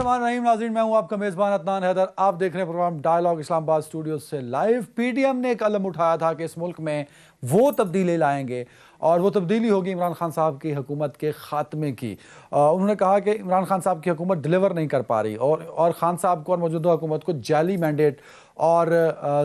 बिस्मिल्लाहिर्रहमानिर्रहीम। नाज़रीन, मैं हूं आपका मेज़बान अदनान हैदर। आप देख रहे हैं प्रोग्राम डायलॉग इस्लामाबाद स्टूडियो से लाइव। पीटीएम ने एक कदम उठाया था कि इस मुल्क में वो तब्दीली लाएंगे और वो तब्दीली होगी इमरान खान साहब की हुकूमत के ख़ात्मे की। उन्होंने कहा कि इमरान खान साहब की हुकूमत डिलीवर नहीं कर पा रही और खान साहब को और मौजूदा हुकूमत को जाली मैंडेट और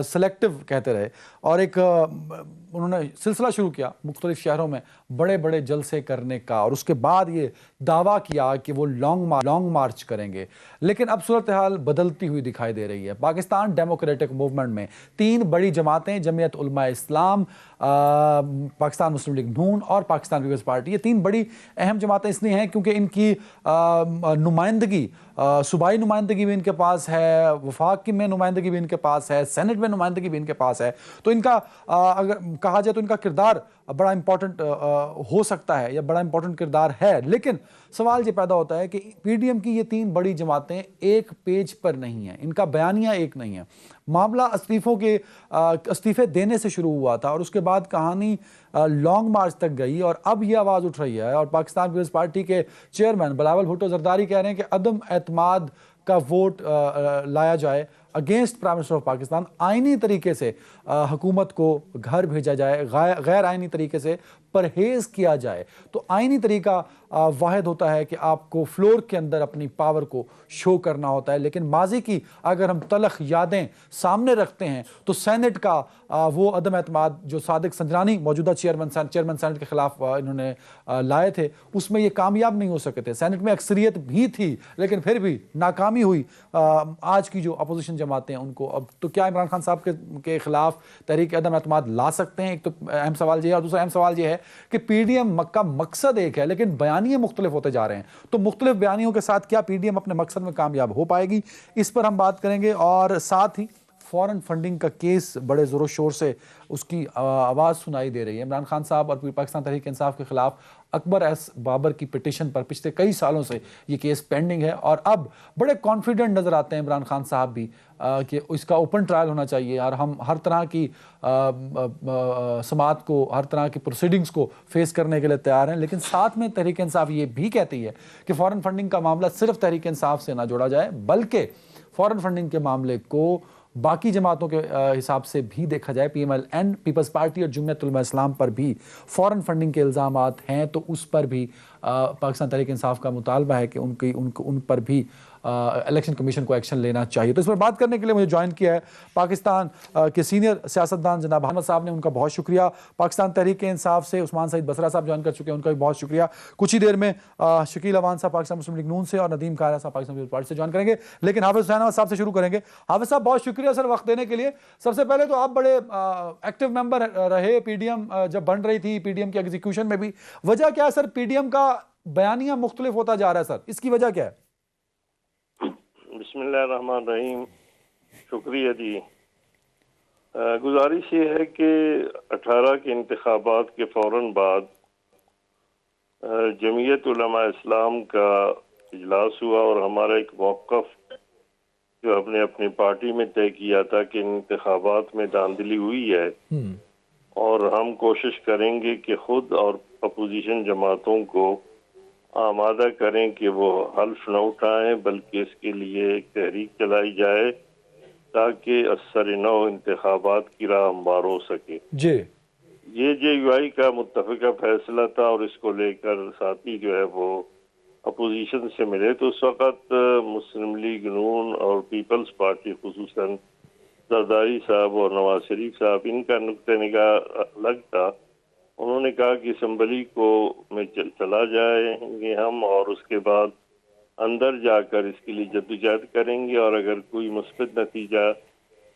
सेलेक्टिव कहते रहे। और एक उन्होंने सिलसिला शुरू किया मुख्तलिफ शहरों में बड़े बड़े जलसे करने का, और उसके बाद ये दावा किया कि वो लॉन्ग मार्च करेंगे। लेकिन अब सूरत हाल बदलती हुई दिखाई दे रही है। पाकिस्तान डेमोक्रेटिक मूवमेंट में तीन बड़ी जमातें, जमीयत उलमा इस्लाम, पाकिस्तान मुस्लिम लीग नून और पाकिस्तान पीपल्स पार्टी, ये तीन बड़ी अहम जमातें इसलिए हैं क्योंकि इनकी नुमाइंदगी, सूबाई नुमाइंदगी भी इनके पास है, वफाक की में नुमाइंदगी भी इनके पास है, सेनेट में नुमाइंदगी भी इनके पास है। तो इनका अगर कहा जाए तो इनका किरदार बड़ा इंपॉर्टेंट हो सकता है या बड़ा इंपॉर्टेंट किरदार है। लेकिन सवाल ये पैदा होता है कि पीडीएम की ये तीन बड़ी जमातें एक पेज पर नहीं हैं, इनका बयानिया एक नहीं है। मामला इस्तीफे देने से शुरू हुआ था और उसके बाद कहानी लॉन्ग मार्च तक गई, और अब यह आवाज़ उठ रही है और पाकिस्तान पीपल्स पार्टी के चेयरमैन बिलावल भुट्टो जरदारी कह रहे हैं कि अदम एतमाद का वोट लाया जाए against prime minister of Pakistan. आईनी तरीके से हुकूमत को घर भेजा जाए, गैर आईनी तरीके से परहेज किया जाए। तो आईनी तरीका वाहिद होता है कि आपको फ्लोर के अंदर अपनी पावर को शो करना होता है। लेकिन माजी की अगर हम तलख यादें सामने रखते हैं तो सेनेट का वो अदम एतमाद जो सादिक संजरानी मौजूदा चेयरमैन सेनेट के खिलाफ इन्होंने लाए थे, उसमें ये कामयाब नहीं हो सके थे। सेनेट में अक्सरियत भी थी लेकिन फिर भी नाकामी हुई। आज की जो अपोजिशन जमातें हैं उनको अब तो क्या इमरान खान साहब के खिलाफ तहरीक अदम एतमाद ला सकते हैं? एक तो अहम सवाल ये है, और दूसरा अहम सवाल ये है कि पीडीएम का मकसद एक है लेकिन बयानिए मुख्तलिफ होते जा रहे हैं। तो मुख्तलिफ बयानियों के साथ क्या पीडीएम अपने मकसद में कामयाब हो पाएगी, इस पर हम बात करेंगे। और साथ ही फॉरेन फंडिंग का केस बड़े जोरों शोर से उसकी आवाज़ सुनाई दे रही है। इमरान खान साहब और पाकिस्तान तहरीक इंसाफ के खिलाफ अकबर एस बाबर की पिटीशन पर पिछले कई सालों से ये केस पेंडिंग है, और अब बड़े कॉन्फिडेंट नजर आते हैं इमरान खान साहब भी कि इसका ओपन ट्रायल होना चाहिए और हम हर तरह की समाअत को, हर तरह की प्रोसीडिंग्स को फेस करने के लिए तैयार हैं। लेकिन साथ में तहरीक इंसाफ ये भी कहती है कि फॉरेन फंडिंग का मामला सिर्फ तहरीक इंसाफ से ना जोड़ा जाए, बल्कि फॉरेन फंडिंग के मामले को बाकी जमातों के हिसाब से भी देखा जाए। पीएमएलएन, पीपल्स पार्टी और जमीयत उलमा इस्लाम पर भी फॉरेन फंडिंग के इल्ज़ामात हैं, तो उस पर भी पाकिस्तान तहरीक इंसाफ का मुतालबा है कि उन पर भी इलेक्शन कमीशन को एक्शन लेना चाहिए। तो इस पर बात करने के लिए मुझे ज्वाइन किया है पाकिस्तान के सीनियर सियासतदान जनाब अहमद साहब ने, उनका बहुत शुक्रिया। पाकिस्तान तहरीक इंसाफ से उस्मान सईद बसरा साहब ज्वाइन कर चुके हैं, उनका भी बहुत शुक्रिया। कुछ ही देर में शकील अवान साहब पाकिस्तान मुस्लिम लीग नून से और नदीम कायरा साहब पाकिस्तान पीपल्स पार्टी से ज्वाइन करेंगे। लेकिन हाफिज हुसैन साहब से शुरू करेंगे। हाफिज साहब, बहुत शुक्रिया सर वक्त देने के लिए। सबसे पहले तो आप बड़े एक्टिव मेंबर रहे पीडीएम जब बन रही थी, पीडीएम के एग्जीक्यूशन में भी। वजह क्या है सर, पीडीएम का बयानिया मुख्तलिफ होता जा रहा है सर, इसकी वजह क्या है? बिस्मिल्लाहिर्रहमानिर्रहीम, शुक्रिया जी। गुजारिश ये है कि 18 के इंतखाबात के फौरन बाद जमीयत उलमा इस्लाम का इजलास हुआ और हमारा एक मौक़िफ़ जो हमने अपनी पार्टी में तय किया था कि इंतखाबात में धांधली हुई है और हम कोशिश करेंगे कि खुद और अपोजिशन जमातों को आमादा करें कि वो हल्फ न उठाएं, बल्कि इसके लिए एक तहरीक चलाई जाए ताकि असर नौ इंतखाबात की राह हमवार हो सके जी। ये जेयूआई का मुत्तफ़िका फैसला था और इसको लेकर साथी जो है वो अपोजिशन से मिले तो उस वक़्त मुस्लिम लीग नून और पीपल्स पार्टी खुसूसन जरदारी साहब और नवाज शरीफ साहब, इनका नुक्ते निगाह अलग था। उन्होंने कहा कि असम्बली को में चला जाएंगे हम और उसके बाद अंदर जाकर इसके लिए जद्दोजहद करेंगे, और अगर कोई मुस्बित नतीजा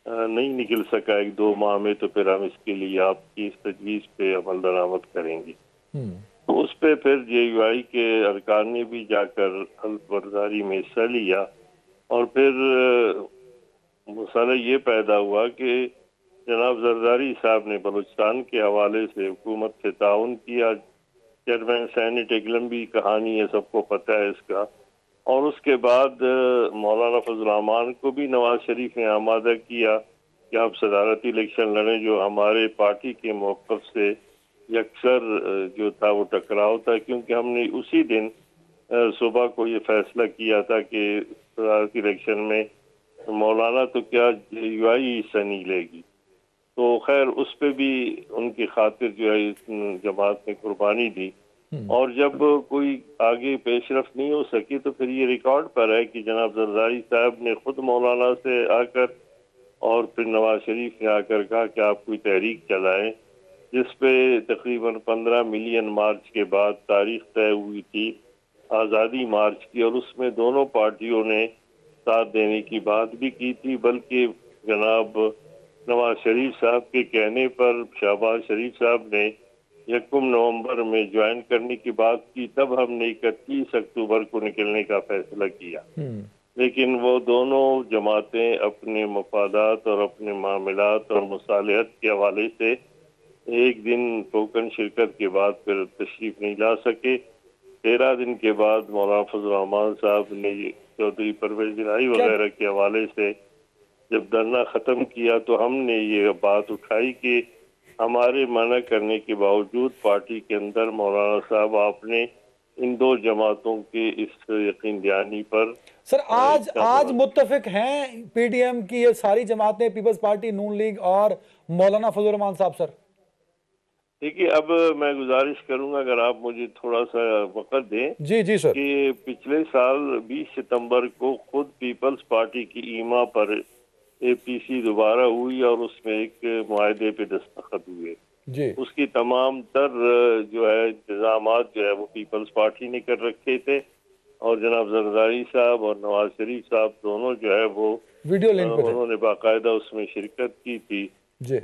नहीं निकल सका 1-2 माह में तो फिर हम इसके लिए आपकी इस तजवीज़ पे अमल दरामद करेंगे। तो उस पर फिर जेयूआई के अरकान ने भी जाकर हल्फ बर्दारी में हिस्सा लिया, और फिर मसला ये पैदा हुआ कि जनाब जरदारी साहब ने बलूचिस्तान के हवाले से हुकूमत से ताउन किया। चेयरमैन सेनेट एक लंबी कहानी है, सबको पता है इसका। और उसके बाद मौलाना फजल रहमान को भी नवाज शरीफ ने आमादा किया कि आप सदारती इलेक्शन लड़ें, जो हमारे पार्टी के मौक़िफ़ से अक्सर जो था वो टकराव था, क्योंकि हमने उसी दिन सुबह को ये फैसला किया था कि सदारत इलेक्शन में मौलाना तो क्या यूआई हिस्सा नहीं लेगी। तो खैर उस पे भी उनकी खातिर जो है इस जमात ने कुर्बानी दी। और जब कोई आगे पेशरफ नहीं हो सकी तो फिर ये रिकॉर्ड पर है कि जनाब जरदारी साहब ने खुद मौलाना से आकर और फिर नवाज शरीफ ने आकर कहा कि आप कोई तहरीक चलाएं, जिस पे तकरीबन 15 मिलियन मार्च के बाद तारीख तय हुई थी आज़ादी मार्च की, और उसमें दोनों पार्टियों ने साथ देने की बात भी की थी। बल्कि जनाब नवाज शरीफ साहब के कहने पर शहबाज शरीफ साहब ने 1 नवंबर में ज्वाइन करने की बात की, तब हमने 31 अक्टूबर को निकलने का फैसला किया। लेकिन वो दोनों जमातें अपने मफादात और अपने मामलात और मुसालहत के हवाले से एक दिन टोकन शिरकत के बाद फिर तशरीफ नहीं ला सके। 13 दिन के बाद मौलाना फजल रहमान साहब ने चौधरी परवेज इलाही वगैरह के हवाले से जब धरना ख़त्म किया तो हमने ये बात उठाई कि हमारे मना करने के बावजूद पार्टी के अंदर मौलाना साहब आपने इन दो जमातों के इस यकीन दहानी पर सर आज मुत्तफिक हैं पीडीएम की ये सारी जमातें, पीपल्स पार्टी, नून लीग और मौलाना फजल रहमान साहब? सर देखिए, अब मैं गुजारिश करूंगा अगर आप मुझे थोड़ा सा वक्त दें। जी सर। कि पिछले साल 20 सितंबर को खुद पीपल्स पार्टी की ईमा पर एपीसी दोबारा हुई और उसमें एक मुआहदे पे दस्तखत हुए जी। उसकी तमाम तर जो है इंतजामात जो है वो पीपल्स पार्टी ने कर रखे थे, और जनाब जरदारी साहब और नवाज शरीफ साहब दोनों जो है वो वीडियो लिंक पे उन्होंने बाकायदा उसमें शिरकत की थी जी।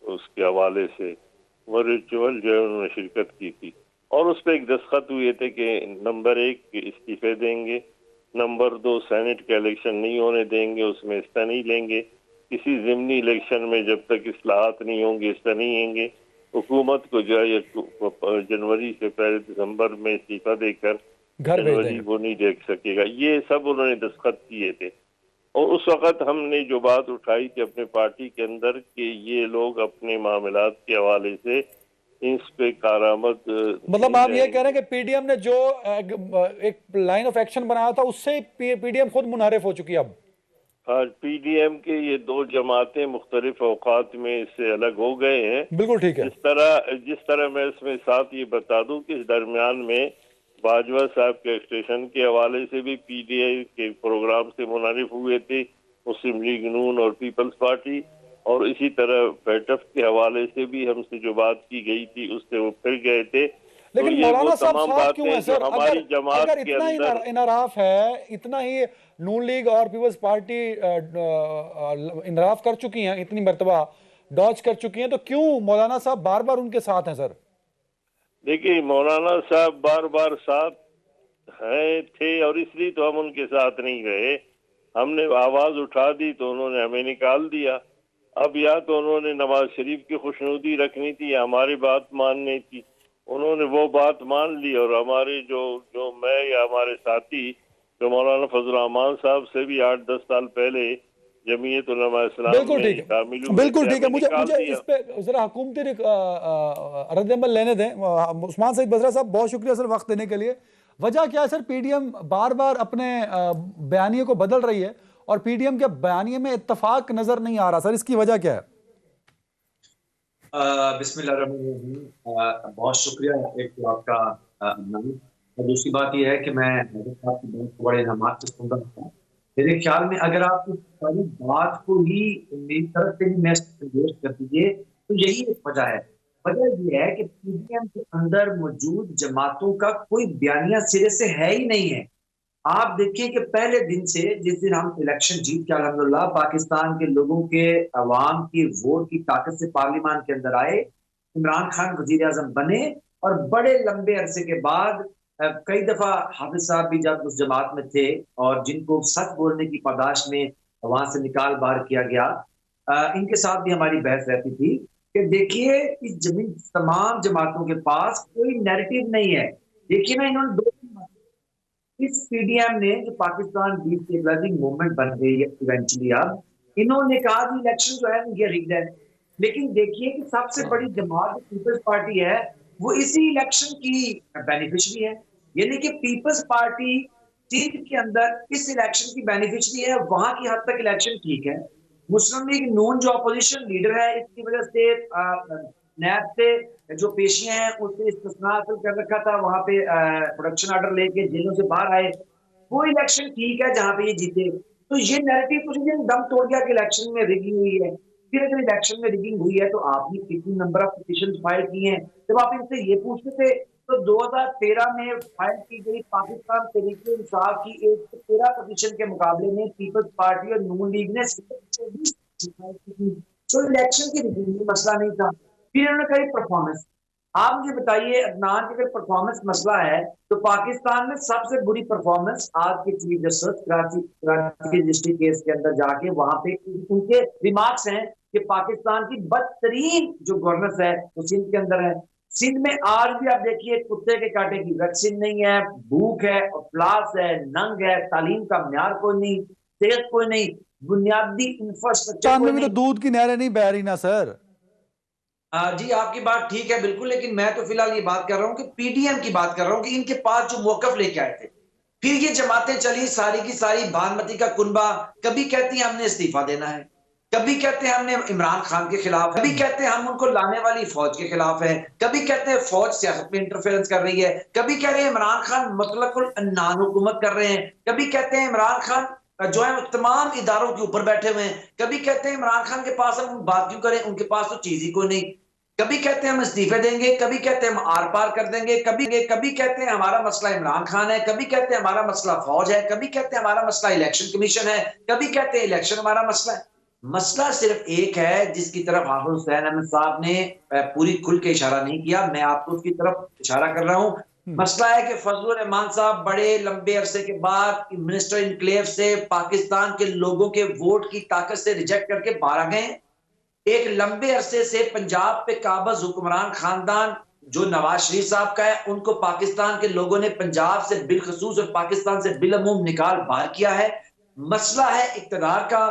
उसके हवाले से वर्चुअल जो है उन्होंने शिरकत की थी, और उस पर एक दस्तखत हुए थे कि नंबर 1 इस्तीफे देंगे, नंबर 2 सेनेट का इलेक्शन नहीं होने देंगे, उसमें हिस्सा नहीं लेंगे, किसी ज़िमनी इलेक्शन में जब तक इस्लाहात नहीं होंगे हिस्सा नहीं लेंगे, हुकूमत को जो है जनवरी से पहले दिसंबर में इस्तीफा देकर जनवरी वो नहीं देख सकेगा। ये सब उन्होंने दस्तखत किए थे, और उस वक्त हमने जो बात उठाई थी अपने पार्टी के अंदर कि ये लोग अपने मामलात के हवाले से इस पे कारामद, मतलब आप ये कह रहे हैं कि पीडीएम ने जो एक लाइन ऑफ एक्शन बनाया था उससे पीडीएम खुद मुनहरिफ हो चुकी है अब? हाँ, पीडीएम के ये दो जमातें मुख्तलिफ औकात में इससे अलग हो गए हैं। बिल्कुल ठीक है। जिस तरह मैं इसमें साथ ये बता दूं कि इस दरमियान में बाजवा साहब के एक्सटेंशन के हवाले से भी पीडीआई के प्रोग्राम से मुनारिफ हुए थे मुस्लिम लीग नून और पीपल्स पार्टी, और इसी तरह बैठक के हवाले से भी हमसे जो बात की गई थी उससे वो फिर गए थे। लेकिन तो मौलाना साहब साथ क्यों है सर? हमारी जमात अगर इतना ही इनराफ है, इतना ही नून लीग और पीपल्स पार्टी इनराफ कर चुकी हैं, इतनी मर्तबा डॉज कर चुकी हैं, तो क्यों मौलाना साहब बार बार उनके साथ हैं? सर देखिए, मौलाना साहब बार बार साथ हैं थे और इसलिए तो हम उनके साथ नहीं रहे। हमने आवाज उठा दी तो उन्होंने हमें निकाल दिया। अब या तो उन्होंने नवाज शरीफ की खुशनुदी रखनी थी या हमारी बात माननी थी, उन्होंने वो बात मान ली, और हमारे जो मैं या हमारे साथी जो मौलाना फजल रहमान साहब से भी 8-10 साल पहले जमीयत उलमा इस्लाम में शामिल हुए। बिल्कुल ठीक है। मुझे इस पे जरा हुकूमती रद्द-ए-अमल लेने दें। उस्मान सईद बजरा साहब, बहुत शुक्रिया सर वक्त देने के लिए। वजह क्या है सर, पीडीएम बार बार अपने बयानिए को बदल रही है और पीडीएम के बयानिए में इत्तफाक नजर नहीं आ रहा सर, इसकी वजह क्या है? बिस्मिल्लाहिर्रहमानिर्रहीम, बहुत शुक्रिया एक तो आपका। और दूसरी बात यह है कि मैं आपकी बहुत बड़े नमाज से सुन रहा था। मेरे ख्याल में अगर आप इस सारी बात को ही मेरी तरफ से भी मैं संदेश कर दीजिए तो यही एक वजह है। वजह यह है कि पीडीएम के अंदर मौजूद जमातों का कोई बयानिया सिरे से है ही नहीं है। आप देखिए कि पहले दिन से, जिस दिन हम इलेक्शन जीत के अल्हम्दुलिल्लाह पाकिस्तान के लोगों के अवाम की वोट की ताकत से पार्लियामान के अंदर आए, इमरान खान वजीर आजम बने, और बड़े लंबे अरसे के बाद कई दफा हाफिज साहब भी जब उस जमात में थे और जिनको सच बोलने की पादाश में वहां से निकाल बाहर किया गया, इनके साथ भी हमारी बहस रहती थी कि देखिए इस जमीन तमाम जमातों के पास कोई नैरेटिव नहीं है। देखिए ना, इन्होंने इस पीडीएम ने जो पाकिस्तान डिस्टेबलाइजिंग मूवमेंट बन गई है इवेंचुअली, अब इन्होंने कहा कि इलेक्शन जो है ये रिग्ड है, लेकिन देखिए कि सबसे बड़ी जमात पीपल्स पार्टी है वो इसी इलेक्शन की बेनिफिशियरी है। यानी कि पीपल्स पार्टी सिंध के अंदर इस इलेक्शन की बेनिफिशरी है, वहां की हद तक इलेक्शन ठीक है। मुस्लिम लीग नून जो अपोजिशन लीडर है, इसकी वजह से नैब से जो पेशियां हैं उससे इस्तिस्ना हासिल कर रखा था, वहां पे प्रोडक्शन ऑर्डर लेके जेलों से बाहर आए, वो इलेक्शन ठीक है जहां पे ये जीते। तो ये नैरेटिव कुछ दिन दम तोड़ गया कि इलेक्शन में रिगिंग हुई है। फिर अगर इलेक्शन में रिगिंग हुई है तो आपने कितनी नंबर ऑफ पिटिशन फाइल की हैं? जब आप इनसे ये पूछते थे तो 2013 में फाइल की गई पाकिस्तान तहरीक इंसाफ की 113 पिटिशन के मुकाबले में पीपल्स पार्टी और नून लीग ने सिर्फ 24 फाइल की थी। तो इलेक्शन की रिगिंग में मसला नहीं था। फिर इन्होंने कही परफॉर्मेंस। आप मुझे बताइए अदनान, अगर परफॉर्मेंस मसला है तो पाकिस्तान में सबसे बुरी परफॉर्मेंस आज के chief justice Karachi district case के अंदर जाके वहां पे उनके रिमार्क्स हैं कि पाकिस्तान की बदतरीन जो गवर्नेंस है वो सिंध के अंदर है। सिंध में आज भी आप देखिए कुत्ते के कांटे की वैक्सीन नहीं है, भूख है, अफलास है, नंग है, तालीम का म्यार कोई नहीं, सेहत कोई नहीं, बुनियादी इंफ्रास्ट्रक्चर कोई में तो नहीं। दूध की नहरें नहीं बह रही ना सर। जी आपकी बात ठीक है बिल्कुल, लेकिन मैं तो फिलहाल ये बात कर रहा हूं कि पीडीएम की बात कर रहा हूं कि इनके पास जो मौकफ लेके आए थे, फिर ये जमातें चली सारी की सारी बागमती का कुनबा, कभी कहती हैं हमने इस्तीफा देना है, कभी कहते हैं हमने इमरान खान के खिलाफ, कभी कहते हैं हम उनको लाने वाली फौज के खिलाफ है, कभी कहते हैं फौज सियासत में इंटरफेरेंस कर रही है, कभी कह रहे हैं इमरान खान मतलब नान हुकूमत कर रहे हैं, कभी कहते हैं इमरान खान जो है तमाम इदारों के ऊपर बैठे हुए हैं, कभी कहते हैं इमरान खान के पास हम बात क्यों करें, उनके पास तो चीज ही कोई नहीं, कभी कहते हैं हम इस्तीफे देंगे, कभी कहते हैं हम आर पार कर देंगे, कभी कहते हैं हमारा मसला इमरान खान है, कभी कहते हैं हमारा मसला फौज है, कभी कहते हैं हमारा मसला इलेक्शन कमीशन है, कभी कहते हैं इलेक्शन हमारा मसला है। मसला सिर्फ एक है जिसकी तरफ हाफिज हुसैन अहमद साहब ने पूरी खुल के इशारा नहीं किया, मैं आपको उसकी तरफ इशारा कर रहा हूं। मसला है कि फजलुर रहमान साहब बड़े लंबे अरसे के बाद मिनिस्टर इनक्लेव से पाकिस्तान के लोगों के वोट की ताकत से रिजेक्ट करके बाहर आ गए। एक लंबे अरसे से पंजाब पे काबज हुक्मरान खानदान जो नवाज शरीफ साहब का है, उनको पाकिस्तान के लोगों ने पंजाब से बिलखसूस और पाकिस्तान से बिलअमूम निकाल बाहर किया है। मसला है इक्तदार का,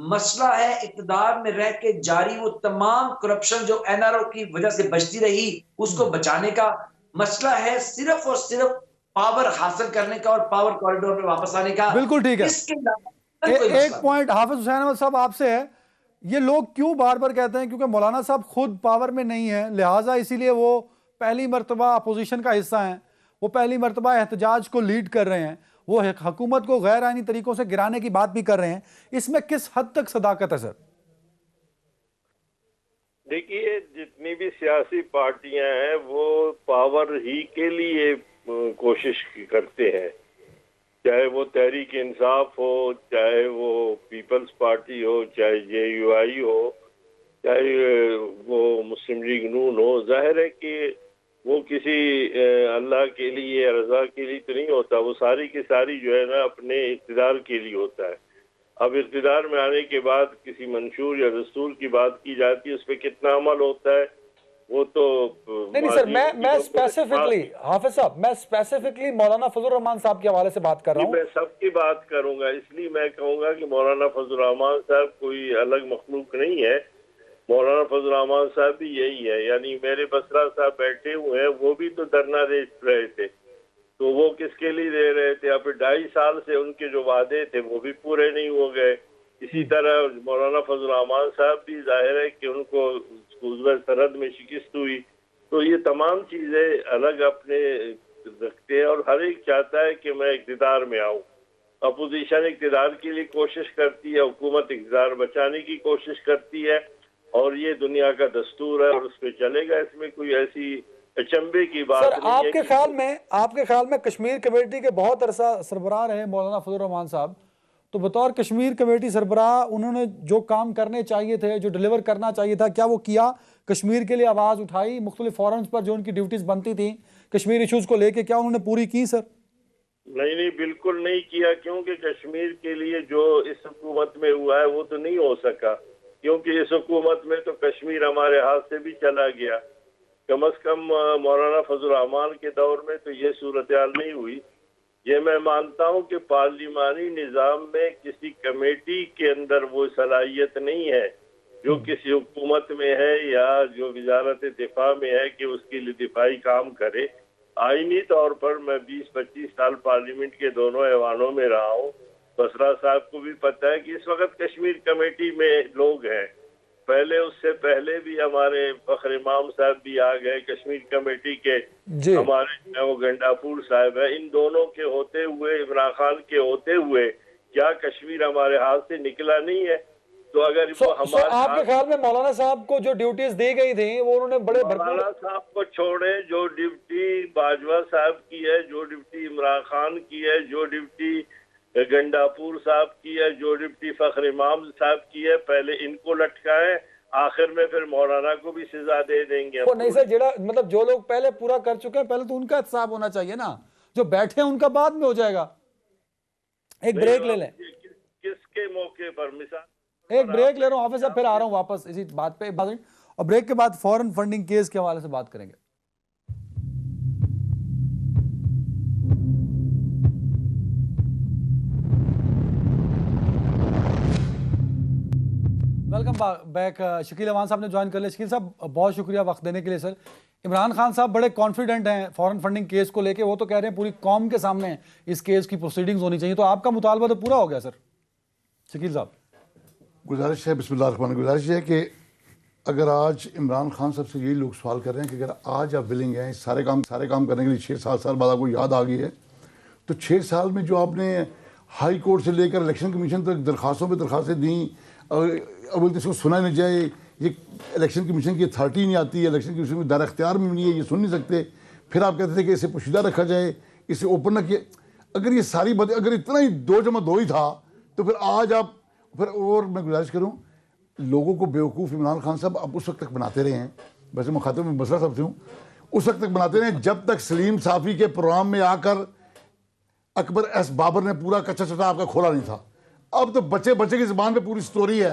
मसला है इक्तदार में रह के जारी वो तमाम करप्शन जो एनआरओ की वजह से बचती रही उसको बचाने का। मसला है सिर्फ और सिर्फ पावर हासिल करने का और पावर कॉरिडोर में वापस आने का। बिल्कुल ठीक है। इसके अलावा एक पॉइंट हाफिज हुसैन अहमद साहब आपसे है, ये लोग क्यों बार बार कहते हैं क्योंकि मौलाना साहब खुद पावर में नहीं है, लिहाजा इसीलिए वो पहली मर्तबा अपोजिशन का हिस्सा हैं, वो पहली मर्तबा एहतजाज को लीड कर रहे हैं, वो हुकूमत को गैर आईनी तरीकों से गिराने की बात भी कर रहे हैं, इसमें किस हद तक सदाकत है सर? देखिए, जितनी भी सियासी पार्टियां हैं वो पावर ही के लिए कोशिश करते हैं, चाहे वो तहरीक इंसाफ हो, चाहे वो पीपल्स पार्टी हो, चाहे जेयूआई हो, चाहे वो मुस्लिम लीग नून हो। जाहिर है कि वो किसी अल्लाह के लिए, रजा के लिए तो नहीं होता, वो सारी की सारी जो है ना अपने इक़्तिदार के लिए होता है। अब इक़्तिदार में आने के बाद किसी मंशूर या दस्तूर की बात की जाती है, उस पर कितना अमल होता है वो तो नहीं सर, मैं स्पेसिफिकली हाफिज साहब, मैं स्पेसिफिकली मौलाना फजलुर रहमान साहब के हवाले से बात कर रहा हूँ। मैं सबकी बात करूंगा, इसलिए मैं कहूंगा कि मौलाना फजलुर रहमान साहब कोई अलग मखलूक नहीं है। मौलाना फजलुर रहमान साहब भी यही है, यानी मेरे बसरा साहब बैठे हुए हैं, वो भी तो धरना दे रहे थे, तो वो किसके लिए दे रहे थे? अब 2.5 साल से उनके जो वादे थे वो भी पूरे नहीं हो गए। इसी तरह मौलाना फजलुर रहमान साहब भी जाहिर है कि उनको सरहद में शिकस्त हुई, तो ये तमाम चीजें अलग अपने रखते हैं और हर एक चाहता है कि मैं इक़्तिदार में आऊं। अपोजिशन इक़्तिदार के लिए कोशिश करती है, हुकूमत इक़्तिदार बचाने की कोशिश करती है, और ये दुनिया का दस्तूर है और उस पर चलेगा, इसमें कोई ऐसी अचंभे की बात सर, नहीं है। आपके ख्याल में कश्मीर कमेटी के बहुत अरसा सरबराह रहे मौलाना फजलुर रहमान साहब, तो बतौर कश्मीर कमेटी सरबराह उन्होंने जो काम करने चाहिए थे, जो डिलीवर करना चाहिए था, क्या वो किया? कश्मीर के लिए आवाज़ उठाई, मुख्तलिफ फोरम्स पर जो उनकी ड्यूटीज़ बनती थी कश्मीर इशूज़ को लेके, क्या उन्होंने पूरी की सर? नहीं, बिल्कुल नहीं किया, क्योंकि कश्मीर के लिए जो इस हुकूमत में हुआ है वो तो नहीं हो सका, क्योंकि इस हुकूमत में तो कश्मीर हमारे हाथ से भी चला गया। कम अज कम मौलाना फजलुर रहमान के दौर में तो ये सूरत हाल नहीं हुई। ये मैं मानता हूँ कि पार्लिमानी निज़ाम में किसी कमेटी के अंदर वो सलाहियत नहीं है जो किसी हुकूमत में है या जो वजारत दिफा में है कि उसके लिए दिफाई काम करे। आईनी तौर पर मैं 20-25 साल पार्लियामेंट के दोनों ऐवानों में रहा हूँ। बसरा साहब को भी पता है कि इस वक्त कश्मीर कमेटी में लोग हैं। पहले उससे पहले भी हमारे फखर इमाम साहब भी आ गए कश्मीर कमेटी के, हमारे वो गंडापुर साहब है। इन दोनों के होते हुए, इमरान खान के होते हुए क्या कश्मीर हमारे हाथ से निकला नहीं है? तो अगर वो हमारे आपके ख्याल में मौलाना साहब को जो ड्यूटीज दी गई थी वो उन्होंने बड़े मौलाना साहब को छोड़े, जो ड्यूटी बाजवा साहब की है, जो ड्यूटी इमरान खान की है, जो ड्यूटी गंडापुर साहब की है, जो ड्यूटी फखर इमाम साहब की है, पहले इनको लटकाएं, आखिर में फिर मौलाना को भी सजा दे देंगे। नहीं सर, जेड़ा मतलब जो लोग पहले पूरा कर चुके हैं पहले तो उनका हिसाब होना चाहिए ना, जो बैठे हैं उनका बाद में हो जाएगा। एक ब्रेक ले लें। किसके मौके पर? मिसाल एक ब्रेक ले रहा हूँ हाफिज साहब, फिर आ रहा हूँ वापस इसी बात पे, और ब्रेक के बाद फॉरेन फंडिंग केस के हवाले से बात करेंगे। Welcome back. शकील अवान साहब ने ज्वाइन कर लिया। शकील साहब बहुत शुक्रिया वक्त देने के लिए। सर, इमरान खान साहब बड़े कॉन्फिडेंट हैं फॉरेन फंडिंग केस को लेके, वो तो कह रहे हैं पूरी कौम के सामने इस केस की प्रोसीडिंग्स होनी चाहिए, तो आपका मुतालबा तो पूरा हो गया सर? शकील साहब, गुजारिश है, बिस्मिल्लाह, गुजारिश है कि अगर आज इमरान खान साहब से यही लोग सवाल कर रहे हैं कि अगर आज आप विलिंग हैं सारे काम करने के लिए, 6-7 साल बाद आपको याद आ गई है, तो 6 साल में जो आपने हाई कोर्ट से लेकर इलेक्शन कमीशन तक दरखास्तों पर दरखास्तें दी, अब इसको सुना नहीं जाए, ये इलेक्शन कमीशन की अथॉरिटी नहीं आती है, इलेक्शन कमीशन में दायरा इख्तियार में नहीं है, ये सुन नहीं सकते, फिर आप कहते थे कि इसे पोशीदा रखा जाए, इसे ओपन ना किया। अगर ये सारी बातें, अगर इतना ही 2+2 ही था, तो फिर आज आप फिर, और मैं गुजारिश करूं लोगों को बेवकूफ़ इमरान खान साहब आप उस वक्त तक बनाते रहे हैं, वैसे मुखातिब में बसरा साहब से हूँ, उस वक्त तक बनाते रहे जब तक सलीम साफ़ी के प्रोग्राम में आकर अकबर एस बाबर ने पूरा कच्चा चटा आपका खोला नहीं था। अब तो बच्चे की ज़बान पे पूरी स्टोरी है।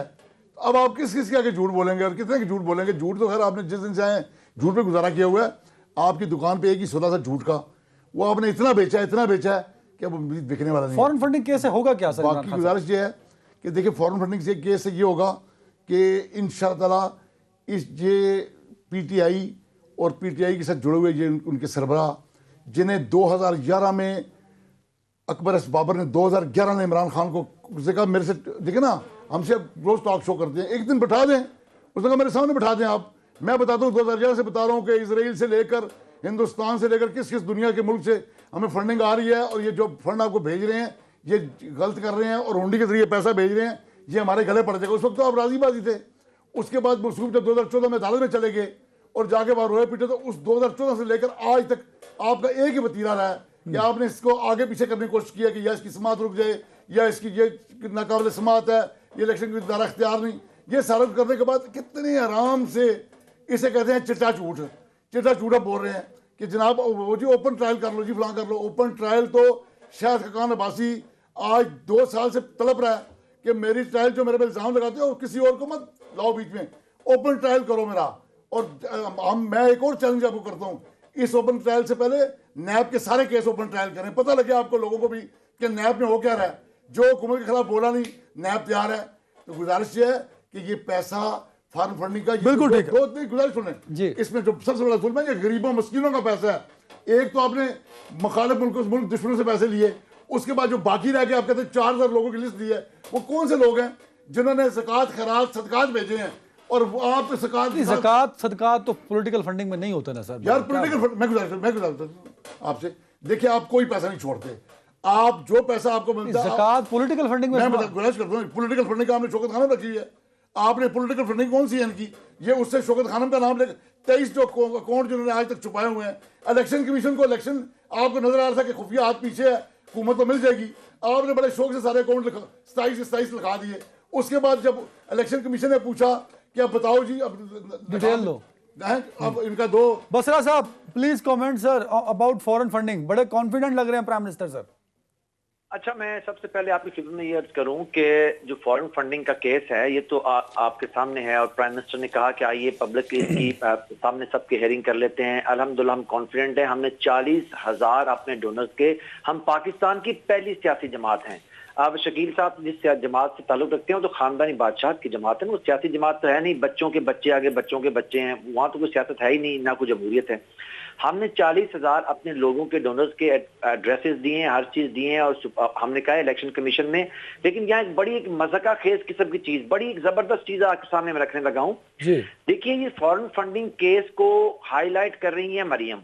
अब आप किस के आगे झूठ बोलेंगे और कितने के झूठ बोलेंगे? झूठ तो खैर आपने जिस दिन से आए झूठ पे गुजारा किया हुआ है। आपकी दुकान पे एक ही सौदा था झूठ का, वो आपने इतना बेचा है कि अब बिकने वाला नहीं। फॉरेन फंडिंग केस से होगा क्या सर? बाकी गुजारिश ये है कि देखिए फॉरेन फंडिंग से केस से ये होगा कि इंशाअल्लाह ताला इस ये PTI और PTI के साथ जुड़े हुए ये उनके सरबराह, जिन्हें 2011 में अकबर एस बाबर ने 2011 में इमरान खान को कहा मेरे से, देखिए ना हमसे रोज टॉक शो करते हैं, एक दिन बैठा दें, उसने कहा मेरे सामने बैठा दें आप, मैं बताता हूँ 2011 से बता रहा हूँ कि इसराइल से लेकर हिंदुस्तान से लेकर किस दुनिया के मुल्क से हमें फंडिंग आ रही है, और ये जो फंड आपको भेज रहे हैं ये गलत कर रहे हैं और हुंडी के जरिए पैसा भेज रहे हैं, ये हमारे गले पड़ जाएगा। उस वक्त तो आप राजीबाजी थे। उसके बाद मसूब जब 2014 में अदालत में चले गए और जाके वहाँ रोए पीटे, तो उस 2014 से लेकर आज तक आपका एक ही वतीरा रहा है कि आपने इसको आगे पीछे करने की कोशिश की है कि या इसकी समात रुक जाए या इसकी ये नाकाबिल समात है, ये इलेक्शन की दायरा इख्तियार नहीं। ये सारा करने के बाद कितने आराम से इसे कहते हैं चिट्टा झूठ बोल रहे हैं कि जनाब वो जी ओपन ट्रायल कर लो जी, फलां कर लो। ओपन ट्रायल तो शायद खान अब्बासी आज 2 साल से तलब रहा है कि मेरी ट्रायल जो मेरे पे इल्ज़ाम लगाते हो किसी और को मत लाओ बीच में, ओपन ट्रायल करो मेरा। और मैं एक और चैलेंज आपको करता हूँ, इस ओपन ट्रायल से पहले नैब के सारे केस ओपन ट्रायल करें, पता लगे आपको लोगों को भी कि नैब में हो क्या रहा है। जो हुकूमत के खिलाफ बोला नहीं, नैब तैयार है। तो गुजारिश ये है कि ये पैसा फॉरेन फंडिंग का बिल्कुल ठीक है, गुजारिश सुने, इसमें जो सबसे बड़ा जुल्म है ये गरीबों मस्कीनों का पैसा है। एक तो आपने मुखालिफ मुल्क दुश्मनों से पैसे लिए, उसके बाद जो बाकी रह गए आप कहते हैं 4000 लोगों की लिस्ट दी है, वो कौन से लोग हैं जिन्होंने ज़कात खैरात सदकात भेजे हैं? और आप तो ज़कात सदकात तो पॉलिटिकल फंडिंग में नहीं होता ना सर यार। पॉलिटिकल मैं गुजारता आपसे, देखिए आप कोई पैसा नहीं छोड़ते, आप जो पैसा आपको मिलता है ज़कात पॉलिटिकल फंडिंग में। मैं गुजारिश करता हूँ, पॉलिटिकल फंडिंग का आपने शौकत खानम रखी है। आपने पॉलिटिकल फंडिंग कौन सी है इनकी? ये उससे शौकत खानम का नाम लेकर 23 जो अकाउंट जिन्होंने आज तक छुपाए हुए हैं। इलेक्शन कमीशन को इलेक्शन आपको नजर आ रहा था कि खुफिया हाथ पीछे है, हुकूमत तो मिल जाएगी, आपने बड़े शौक से सारे अकाउंट 27 लिखा दिए। उसके बाद जब इलेक्शन कमीशन ने पूछा कि अब बताओ जी, अब डिटेल लो, अब इनका दो। बसरा साहब please comment sir about foreign funding. बड़े कॉन्फिडेंट लग रहे हैं प्राइम मिनिस्टर सर। अच्छा, मैं सबसे पहले आपकी खिदमत में ये अर्ज करूं कि जो फॉरेन फंडिंग का केस है ये तो आपके सामने है, और प्राइम मिनिस्टर ने कहा कि आइए पब्लिक की सामने सबके हेयरिंग कर लेते हैं। अल्हम्दुलिल्लाह हम कॉन्फिडेंट हैं, हमने 40,000 अपने डोनर्स के, हम पाकिस्तान की पहली सियासी जमात हैं। अब शकील साहब जिस जमात से ताल्लुक रखते हैं तो खानदानी बादशाह की जमात है, वो सियासी जमात तो है नहीं, बच्चों के बच्चे आगे बच्चों के बच्चे हैं, वहाँ तो कोई सियासत है ही नहीं, ना कोई जमहूरियत है। हमने 40,000 अपने लोगों के डोनर्स के एड्रेसेस दिए हैं, हर चीज दिए हैं, और हमने कहा इलेक्शन कमीशन में। लेकिन यहाँ एक बड़ी एक मज़ाक़ा खेज किस्म की चीज, बड़ी एक जबरदस्त चीज आपके सामने मैं रखने लगा हूँ। देखिए, ये फॉरेन फंडिंग केस को हाईलाइट कर रही है मरियम।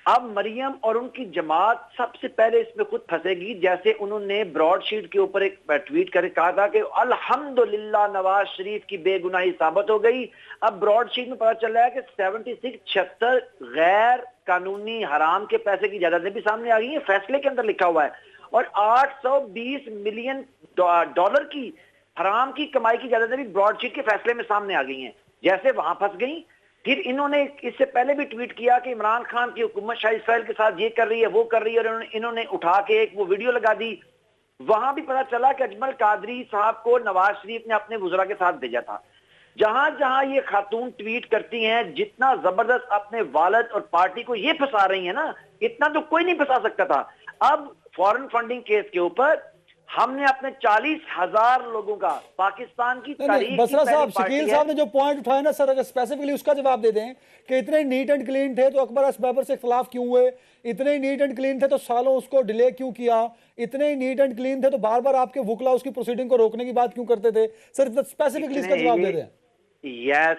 अब मरियम और उनकी जमात सबसे पहले इसमें खुद फंसेगी, जैसे उन्होंने ब्रॉडशीट के ऊपर एक ट्वीट करके कहा था कि अल्हम्दुलिल्लाह नवाज शरीफ की बेगुनाही साबित हो गई। अब ब्रॉडशीट में पता चल रहा है कि 76 गैर कानूनी हराम के पैसे की जायदादें भी सामने आ गई है, फैसले के अंदर लिखा हुआ है, और 820 मिलियन डॉलर की हराम की कमाई की जायदादें भी ब्रॉडशीट के फैसले में सामने आ गई हैं। जैसे वहां फंस गई, फिर इन्होंने इससे पहले भी ट्वीट किया कि इमरान खान की हुकूमत शाह इसराइल के साथ ये कर रही है, वो कर रही है, और इन्होंने उठा के एक वो वीडियो लगा दी। वहां भी पता चला कि अजमल कादरी साहब को नवाज शरीफ ने अपने वुज़रा के साथ भेजा था। जहां जहां ये खातून ट्वीट करती हैं, जितना जबरदस्त अपने वालिद और पार्टी को ये फंसा रही है ना, इतना तो कोई नहीं फंसा सकता था। अब फॉरेन फंडिंग केस के ऊपर हमने अपने 40,000 लोगों का पाकिस्तान की तारीख बसरा साहब, शकील साहब ने जो पॉइंट उठाया ना सर, अगर स्पेसिफिकली उसका जवाब दे दें कि इतने नीट एंड क्लीन थे तो अकबर असबाबर से खिलाफ क्यों हुए, इतने नीट एंड क्लीन थे तो सालों उसको डिले क्यों किया, इतने नीट एंड क्लीन थे तो बार बार आपके वुकला उसकी प्रोसीडिंग को रोकने की बात क्यों करते थे? सर स्पेसिफिकली इसका जवाब दे दें। यस,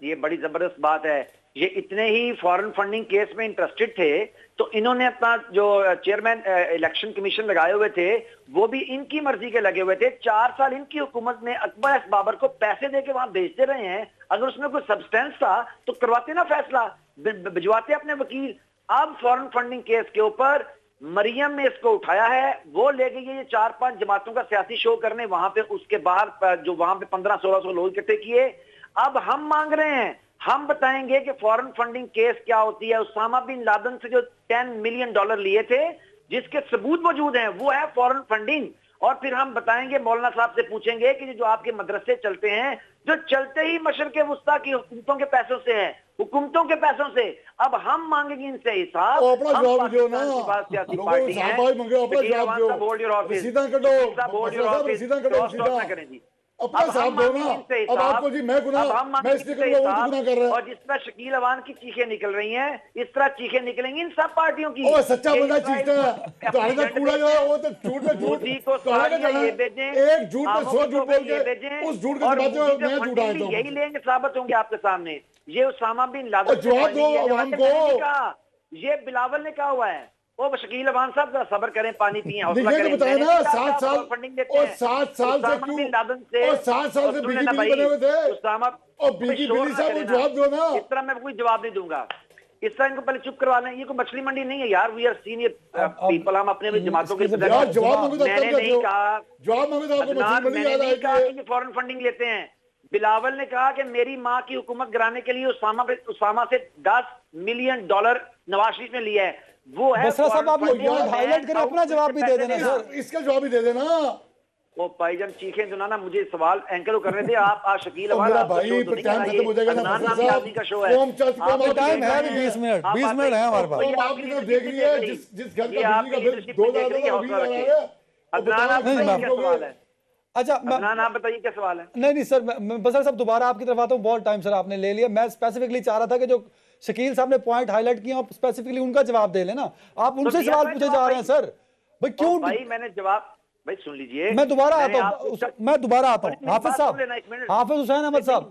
ये बड़ी जबरदस्त बात है। ये इतने ही फॉरेन फंडिंग केस में इंटरेस्टेड थे तो इन्होंने अपना जो चेयरमैन इलेक्शन कमीशन लगाए हुए थे वो भी इनकी मर्जी के लगे हुए थे। 4 साल इनकी हुकूमत ने अकबर एस बाबर को पैसे देके वहां भेजते रहे हैं। अगर उसमें कोई सब्सटेंस था तो करवाते ना फैसला, भिजवाते अपने वकील। अब फॉरेन फंडिंग केस के ऊपर मरियम ने इसको उठाया है, वो ले गई है ये 4-5 जमातों का सियासी शो करने वहां पे, उसके बाहर जो वहां पे 1500-1600 लोग इकट्ठे किए। अब हम मांग रहे हैं, हम बताएंगे कि फॉरेन फंडिंग केस क्या होती है। उसामा बिन लादेन से जो $10 मिलियन लिए थे, जिसके सबूत मौजूद हैं, वो है फॉरेन फंडिंग। और फिर हम बताएंगे, मौलाना साहब से पूछेंगे कि जो आपके मदरसे चलते हैं, जो चलते ही मशरक़े वुस्ता की हुकूमतों के पैसों से है, हुकूमतों के पैसों से, अब हम मांगेंगे इनसे हिसाब। अपना साहब दो ना। अब आपको जी मैं इसलिए करूंगा, वो गुनाह कर रहा है। और जिस तरह शकील अवान की चीखें निकल रही हैं, इस तरह चीखें निकलेंगी इन सब पार्टियों की। ओ सच्चा बंदा चीखता है, तुम्हारे साथ कूड़ा जो है वो तो झूठ में झूठ, एक झूठ में 100 झूठ बोल के उस झूठ के बाद मैं झूठ आया हूं। यही लेंगे, साबित होंगे आपके सामने। ये उसामा बिन लादेन जवाब दो अवाम को। ये बिलावल ने कहा हुआ है। वो शकील अवान साहब सब्र करें, पानी पिए, हौसला करें। बताया ना 7 साल फंडिंग देते हैं। 7 साल से क्यों, और 7 साल से बीगी बने हुए थे। और बीगी साहब जवाब दो ना। इस तरह मैं कोई जवाब नहीं दूंगा। इस तरह इनको पहले चुप करवा लें। ये कोई मछली मंडी नहीं है यार, वी आर सीनियर पीपल। हम अपने जमातों के जवाब मांगो तो मैंने नहीं कहा, जवाब मांगो तो आपको मछली मंडी याद नहीं कहा कि ये फॉरेन फंडिंग लेते हैं। बिलावल ने कहा कि मेरी माँ की हुकूमत गिराने के लिए उसामा से $10 मिलियन नवाज शरीफ ने लिया है। वो है बसरा साहब, आप लोग हाईलाइट करें, अपना जवाब भी दे देना सर। इसका जवाब भी दे देना। वो भाईजान चीखें तो ना मुझे सवाल एंकर करने दे। आप शकील भाई टाइम खत्म हो जाएगा ना का शो है, टाइम है 20 मिनट है हमारे पास। आप देख रही है जिस घर का बिजली का बिल 2000 है। अच्छा आप बताइए क्या सवाल है। नहीं सर, मैं बसर साहब दोबारा आपकी तरफ आता हूँ, बहुत टाइम सर आपने ले लिया। मैं स्पेसिफिकली चाह रहा था कि जो शकील साहब ने पॉइंट हाईलाइट किया, आप स्पेसिफिकली उनका जवाब दे लेना। आप उनसे सवाल पूछे जा रहे हैं सर। भाई क्यों? भाई मैंने जवाब, भाई सुन लीजिए, मैं दोबारा आता हूँ हाफिज साहब, हाफिज हुसैन अहमद साहब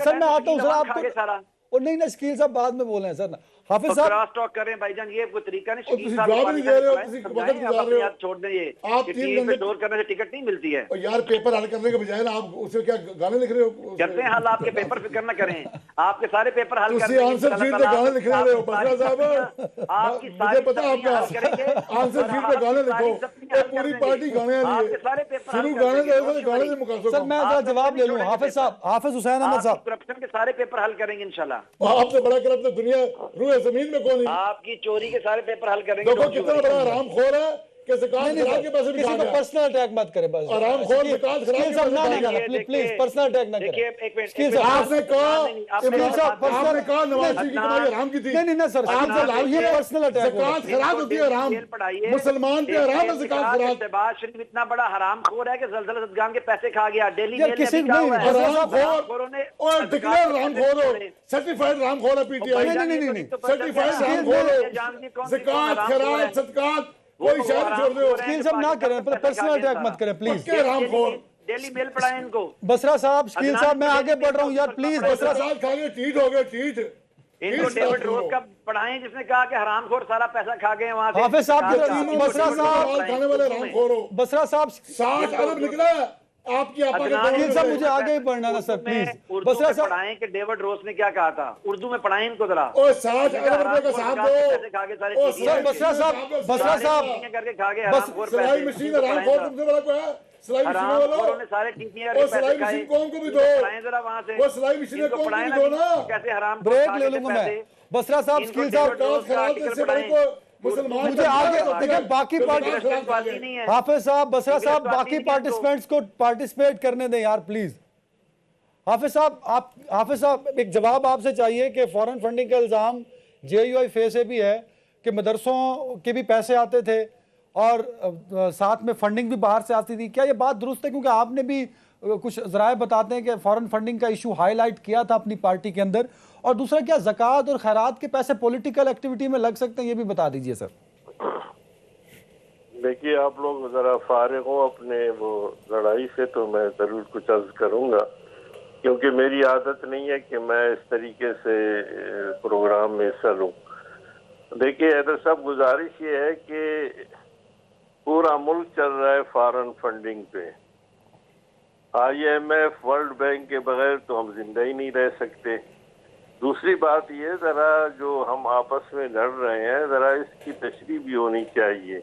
सर, मैं आता हूँ सर। आप और नहीं शकील साहब बाद में बोल रहे हैं सर। हाफिज साहब क्रॉस टॉक करें भाईजान, ये कोई तरीका नहीं। शकील साहब जवाब नहीं दे रहे हो, किसी वक्त गुजार रहे हो। छोड़ दें, ये आप 3 घंटे डोर करने से टिकट नहीं मिलती है। और यार पेपर हल करने के बजाय ना आप उसे क्या गाने लिख रहे हो? करते हैं हल, आपके पेपर फिक्र न करें, आपके सारे पेपर हल करते हैं। आंसर शीट पे गाने लिख रहे हो बसरा साहब, मुझे पता है आपका आंसर शीट पे गाने लिखो, पूरी पार्टी गाने वाली है, शुरू गाने से मुकाबला। सर मैं जवाब ले लूं, हाफिज साहब, हाफिज हुसैन अहमद साहब, करप्शन के सारे पेपर हल करेंगे इंशाल्लाह। आपसे बड़ा करप्शन दुनिया रूह जमीन में कौन है? आपकी चोरी के सारे पेपर हल करेंगे। देखो कितना बड़ा हरामखोर है, कि ज़कात खराब के पैसे भी किसी खा को गया। पर्सनल अटैक मत करें बस। आराम खोर ज़कात खराब के पैसे खा गया। प्लीज पर्सनल अटैक ना देखिए, करें। एक मिनट, स्कील एक साहब, मिनट, आपने कहा स्कील साहब, आपने कहा नवाज शरीफ की कमाई हराम की थी। नहीं सर, ये पर्सनल अटैक होगा। ज़कात खराब होती है हराम, मुसलमान पे हराम है ज़कात खराब। शहबाज शरीफ इतना बड़ा हरामखोर है कि जलजला सदगान के पैसे खा गया। डेली यार मेल ने किसी भी कहा हुआ है। हरामखोर और डिक्लेयर हरामखोर हो, सर्टिफाइड हरामखोर है पीटीआई। नहीं, सर्टिफाइड हरामखोर हो, ज़कात खराब सदकात कोई शहर छोड़ दो। स्कील साहब ना करें, पर्सनल अटैक मत करें प्लीज। पक्के हरामखोर। डेली मेल पढ़ाए इनको। बसरा साहब, स्कील साहब, मैं आगे बढ़ रहा हूँ यार, प्लीज। बसरा साहब खा गए, ठीक हो गए, ठीक। इनको डेविड रोज का पढ़ाएं जिसने कहा कि हरामखोर सारा पैसा खा गए वहां से। हाफिज साहब, बसरा साहब, खाने वाले हरामखोर हो। बसरा साहब, 60 अरब निकला आपकी आपा के स्कील साहब मुझे आगे ही पढ़ना ना सर प्लीज। बसरा साहब पढ़ाएं कि डेविड रोज ने क्या कहा था, उर्दू में पढ़ाएं इनको जरा। और 60 अरब रुपए का साहब दो। और सर बसरा साहब, करके खा गए हरामखोर पैसे। सिलाई मशीन हरामखोर तुमसे बड़ा कोई है? सिलाई मशीन वालों ने सारे टीचियां और सिलाई मशीन कौन को भी दो। जरा वहां से वो सिलाई मशीन कौन को भी दो ना। कैसे हराम ब्रेक ले लूंगा मैं। बसरा साहब, स्कील साहब, इससे बड़े को मुसलमान मुझे आगे देखिए बाकी पार्टी। नहीं है। हाफिज साहब, बसरा साहब, बाकी पार्टिसिपेंट्स को पार्टिसिपेट करने दें यार प्लीज। हाफिज साहब एक जवाब आपसे चाहिए कि फॉरेन फंडिंग का इल्जाम JUIF से भी है कि मदरसों के भी पैसे आते थे और साथ में फंडिंग भी बाहर से आती थी। क्या ये बात दुरुस्त है? क्योंकि आपने भी कुछ ज़राए बताते हैं कि फॉरेन फंडिंग का इशू हाईलाइट किया था अपनी पार्टी के अंदर। और दूसरा, क्या ज़कात और खैरात के पैसे पॉलिटिकल एक्टिविटी में लग सकते हैं? ये भी बता दीजिए सर। देखिए, आप लोग जरा फारिग हो अपने वो लड़ाई से तो मैं जरूर कुछ अर्ज करूंगा, क्योंकि मेरी आदत नहीं है कि मैं इस तरीके से प्रोग्राम में हिस्सा लूं। देखिए हैदर साहब, गुजारिश ये है कि पूरा मुल्क चल रहा है फॉरेन फंडिंग पे। IMF, वर्ल्ड बैंक के बगैर तो हम जिंदा ही नहीं रह सकते। दूसरी बात ये, जरा जो हम आपस में लड़ रहे हैं जरा इसकी तशरीह भी होनी चाहिए।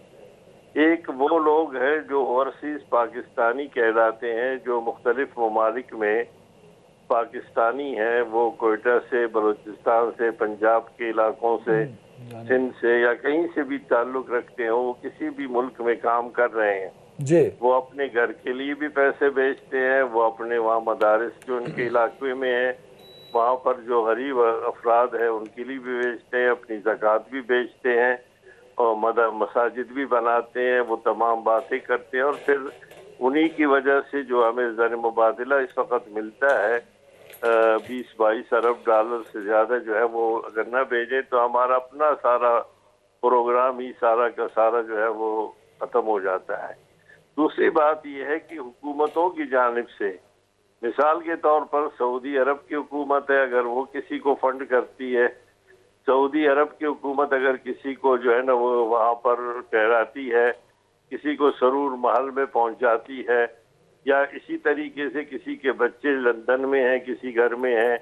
एक वो लोग हैं जो ओवरसीज पाकिस्तानी कहलाते हैं, जो मुख्तलिफ ममालिक में पाकिस्तानी हैं, वो कोयटा से, बलूचिस्तान से, पंजाब के इलाकों से, सिंध से या कहीं से भी ताल्लुक रखते हैं, वो किसी भी मुल्क में काम कर रहे हैं जी। वो अपने घर के लिए भी पैसे भेजते हैं, वो अपने वहाँ मदारिस जो उनके इलाके में है वहाँ पर जो गरीब अफराद है उनके लिए भी भेजते हैं, अपनी ज़कात भी भेजते हैं और मसाजिद भी बनाते हैं। वो तमाम बातें करते हैं और फिर उन्हीं की वजह से जो हमें ज़र मुबादला इस वक्त मिलता है 20-22 अरब डॉलर से ज़्यादा जो है, वो अगर ना भेजें तो हमारा अपना सारा प्रोग्राम ही सारा का सारा जो है वो ख़त्म हो जाता है। दूसरी बात यह है कि हुकूमतों की जानिब से, मिसाल के तौर पर सऊदी अरब की हुकूमत है, अगर वो किसी को फंड करती है, सऊदी अरब की हुकूमत अगर किसी को जो है ना वो वहाँ पर ठहराती है, किसी को सरूर महल में पहुँचाती है, या इसी तरीके से किसी के बच्चे लंदन में हैं, किसी घर में हैं,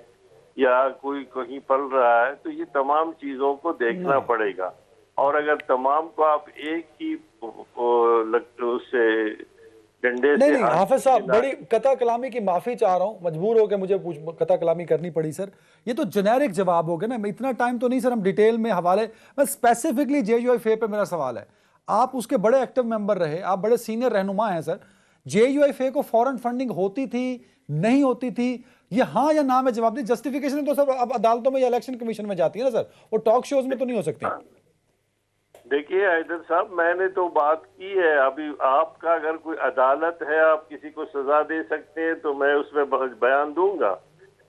या कोई कहीं पल रहा है, तो ये तमाम चीज़ों को देखना पड़ेगा। और अगर तमाम को आप एक ही उससे डंडे से नहीं हाफिज साहब, बड़ी कता कलामी की माफी चाह रहा हूँ, मजबूर हो के मुझे कता कलामी करनी पड़ी सर। ये तो जेनेरिक जवाब हो गया ना, इतना टाइम तो नहीं सर हम डिटेल में हवाले, मैं स्पेसिफिकली JUIF पे मेरा सवाल है। आप उसके बड़े एक्टिव मेंबर रहे, आप बड़े सीनियर रहनुमा हैं सर। JUIF को फॉरेन फंडिंग होती थी, नहीं होती थी, ये हाँ या ना में जवाब दी। जस्टिफिकेशन तो सर अब अदालतों में या इलेक्शन कमीशन में जाती है ना सर, वो टॉक शोज में तो नहीं हो सकती। देखिए हैदर साहब, मैंने तो बात की है, अभी आपका अगर कोई अदालत है, आप किसी को सजा दे सकते हैं तो मैं उसमें बयान दूंगा।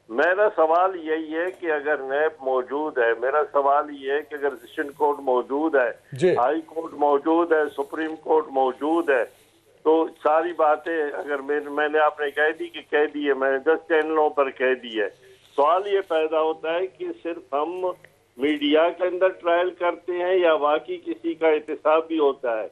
मेरा सवाल यही है कि अगर नैब मौजूद है, मेरा सवाल ये है कि अगर सेशन कोर्ट मौजूद है, हाई कोर्ट मौजूद है, सुप्रीम कोर्ट मौजूद है, तो सारी बातें अगर मैंने आपने कह दी कि कह दी है, मैंने 10 चैनलों पर कह दी है। सवाल ये पैदा होता है कि सिर्फ हम मीडिया के अंदर ट्रायल करते हैं या वाकई किसी का एहतसाब भी होता है।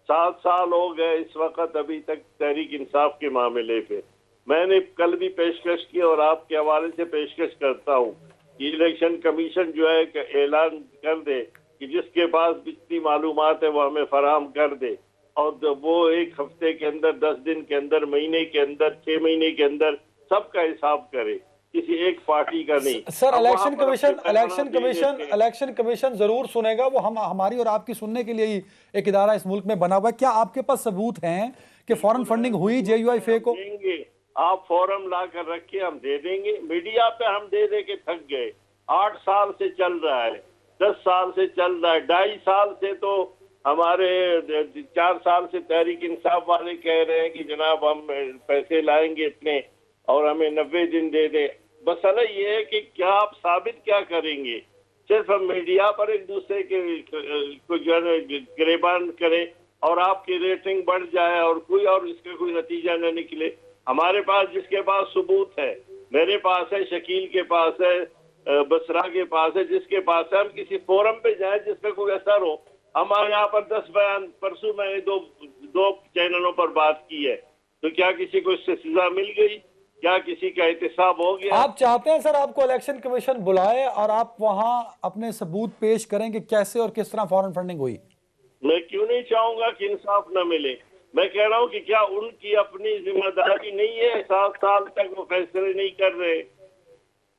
7 साल हो गए इस वक्त अभी तक तहरीक इंसाफ के मामले पे। मैंने कल भी पेशकश की और आपके हवाले से पेशकश करता हूँ कि इलेक्शन कमीशन जो है ऐलान कर दे कि जिसके पास जितनी मालूमात है वो हमें फराहम कर दे, और वो 1 हफ्ते के अंदर, 10 दिन के अंदर, महीने के अंदर, 6 महीने के अंदर सबका हिसाब करे। किसी एक पार्टी का नहीं। सर अब वहाँ इलेक्शन पर कमीशन अपने इलेक्शन पैमाना दे कमीशन देते हैं। इलेक्शन कमीशन जरूर सुनेगा, वो हम हमारी और आपकी सुनने के लिए ही एक इदारा इस मुल्क में बना हुआ है। क्या आपके पास सबूत हैं कि फॉरेन फंडिंग हुई JUIFA को? देंगे, आप फॉर्म ला कर रखिए, हम दे देंगे। मीडिया पे हम दे दे के थक गए। 8 साल से चल रहा है, 10 साल से चल रहा है, 2.5 साल से तो हमारे 4 साल से तहरीक इंसाफ वाले कह रहे हैं कि जनाब हम पैसे लाएंगे इतने और हमें 90 दिन दे दें। मसला ये है कि क्या आप साबित क्या करेंगे? सिर्फ हम मीडिया पर एक दूसरे के को जो है गिरेबान करें और आपकी रेटिंग बढ़ जाए और इसका कोई नतीजा न निकले। हमारे पास जिसके पास सबूत है, मेरे पास है, शकील के पास है, बसरा के पास है, जिसके पास है, हम किसी फोरम पे जाएं जिसका कोई असर हो। हमारे यहाँ पर 10 बयान, परसों मैंने दो चैनलों पर बात की है, तो क्या किसी को इससे सजा मिल गई? क्या किसी का एहतसाब हो गया? आप चाहते हैं सर आपको इलेक्शन कमीशन बुलाए और आप वहां अपने सबूत पेश करें कि कैसे और किस तरह फॉरेन फंडिंग हुई? मैं क्यों नहीं चाहूंगा कि इंसाफ न मिले। मैं कह रहा हूं कि क्या उनकी अपनी जिम्मेदारी नहीं है? 7 साल तक वो फैसले नहीं कर रहे।